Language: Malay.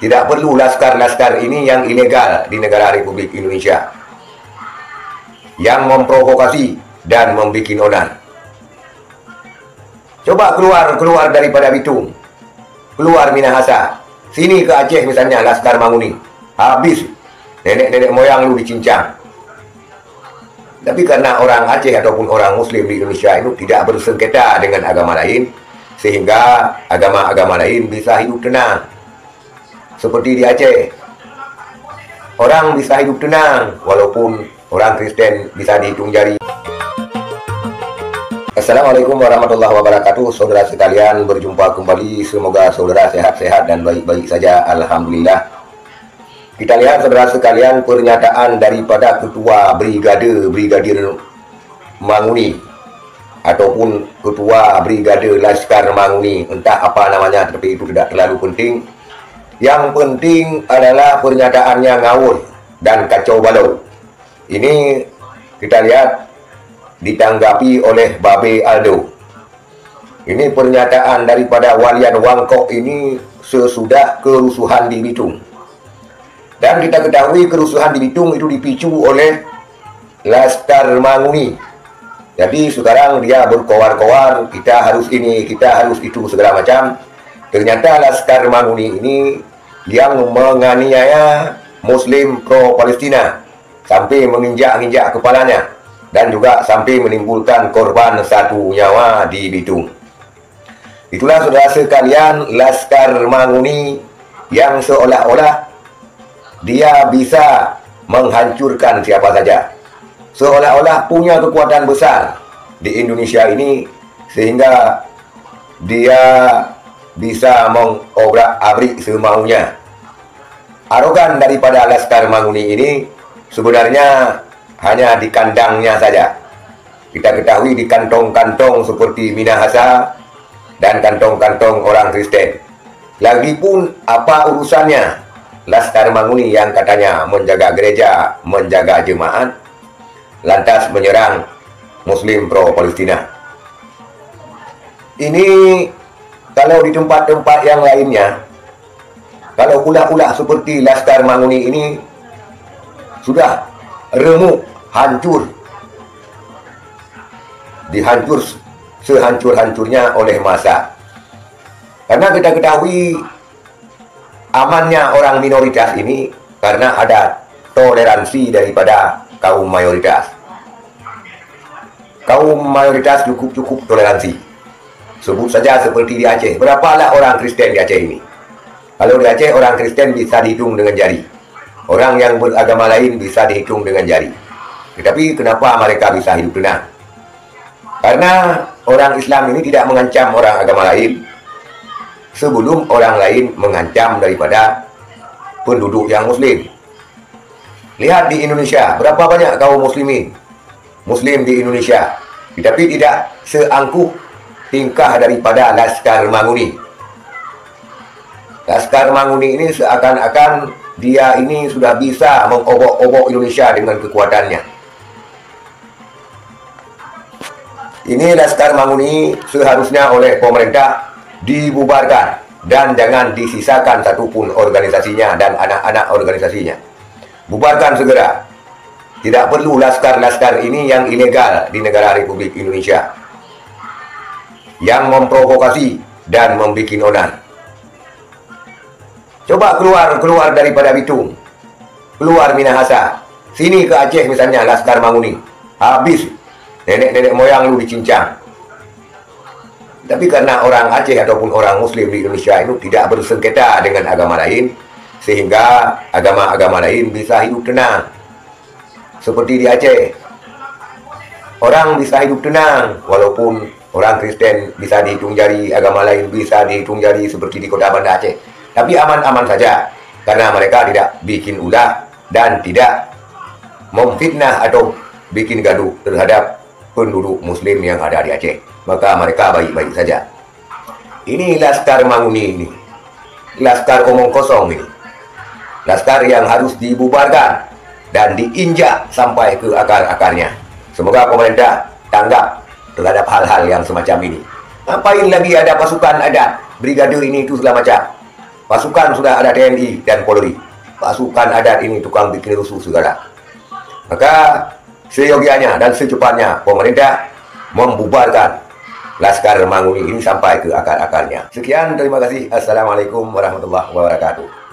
Tidak perlu laskar-laskar ini yang ilegal di negara Republik Indonesia, yang memprovokasi dan membuat onar. Coba keluar daripada Bitung, keluar Minahasa, sini ke Aceh misalnya, Laskar Manguni, habis nenek-nenek moyang lu dicincang. Tapi karena orang Aceh ataupun orang Muslim di Indonesia itu tidak bersengketa dengan agama lain, sehingga agama-agama lain bisa hidup tenang. Seperti di Aceh, orang bisa hidup tenang, walaupun orang Kristen bisa dihitung jari. Assalamualaikum warahmatullahi wabarakatuh. Saudara sekalian, berjumpa kembali. Semoga saudara sehat-sehat dan baik-baik saja. Alhamdulillah. Kita lihat saudara sekalian pernyataan daripada Ketua Brigadir Manguni ataupun Ketua Brigade Laskar Manguni, entah apa namanya, tapi itu tidak terlalu penting. Yang penting adalah pernyataannya ngawur dan kacau balau. Ini kita lihat ditanggapi oleh Babe Aldo. Ini pernyataan daripada Walian Wangkok ini sesudah kerusuhan di Bitung. Dan kita ketahui kerusuhan di Bitung itu dipicu oleh Laskar Manguni. Jadi sekarang dia berkoar-koar, kita harus ini, kita harus itu, segala macam. Ternyata Laskar Manguni ini yang menganiaya Muslim pro-Palestina sampai menginjak-injak kepalanya dan juga sampai menimbulkan korban satu nyawa di Bitung. Itulah saudara sekalian Laskar Manguni yang seolah-olah dia bisa menghancurkan siapa saja, seolah-olah punya kekuatan besar di Indonesia ini, sehingga dia bisa mengobrak-abrik semaunya. Arogan daripada Laskar Manguni ini sebenarnya hanya di kandangnya saja. Kita ketahui di kantong-kantong seperti Minahasa dan kantong-kantong orang Kristen. Lagipun apa urusannya Laskar Manguni yang katanya menjaga gereja, menjaga jemaat, lantas menyerang Muslim pro-Palestina? Ini kalau di tempat-tempat yang lainnya, kalau ulah-ulah seperti Laskar Manguni ini sudah remuk, hancur, dihancur sehancur-hancurnya oleh massa. Karena kita ketahui amannya orang minoritas ini karena ada toleransi daripada kaum mayoritas. Kaum mayoritas cukup toleransi. Sebut saja seperti di Aceh. Berapalah orang Kristen di Aceh ini? Kalau di Aceh orang Kristen bisa dihitung dengan jari. Orang yang beragama lain bisa dihitung dengan jari. Tetapi kenapa mereka bisa hidup tenang? Karena orang Islam ini tidak mengancam orang agama lain sebelum orang lain mengancam daripada penduduk yang Muslim. Lihat di Indonesia, berapa banyak kaum Muslim di Indonesia, tetapi tidak seangkuh tingkah daripada Laskar Manguni. Laskar Manguni ini seakan-akan dia ini sudah bisa mengobok-obok Indonesia dengan kekuatannya. Ini Laskar Manguni seharusnya oleh pemerintah dibubarkan dan jangan disisakan satupun organisasinya dan anak-anak organisasinya. Bubarkan segera. Tidak perlu laskar-laskar ini yang ilegal di negara Republik Indonesia, yang memprovokasi dan membuat onar. Coba keluar daripada Bitung, keluar Minahasa, sini ke Aceh misalnya, Laskar Manguni, habis nenek-nenek moyang lu dicincang. Tapi karena orang Aceh ataupun orang Muslim di Indonesia itu tidak bersengketa dengan agama lain, sehingga agama-agama lain bisa hidup tenang. Seperti di Aceh, orang bisa hidup tenang, walaupun orang Kristen bisa dihitung jari, agama lain bisa dihitung jari seperti di kota Banda Aceh. Tapi aman-aman saja, karena mereka tidak bikin ulah dan tidak memfitnah atau bikin gaduh terhadap penduduk Muslim yang ada di Aceh. Maka mereka baik-baik saja. Ini Laskar Manguni ini, Laskar omong kosong ini, Laskar yang harus dibubarkan dan diinjak sampai ke akar-akarnya. Semoga pemerintah tanggap terhadap hal-hal yang semacam ini. Ngapain lagi ada pasukan adat, brigade ini itu segala macam? Pasukan sudah ada TNI dan Polri. Pasukan adat ini tukang bikin rusuh segala. Maka seyogianya dan secepatnya pemerintah membubarkan Laskar Manguni ini sampai ke akar-akarnya. Sekian, terima kasih. Assalamualaikum warahmatullahi wabarakatuh.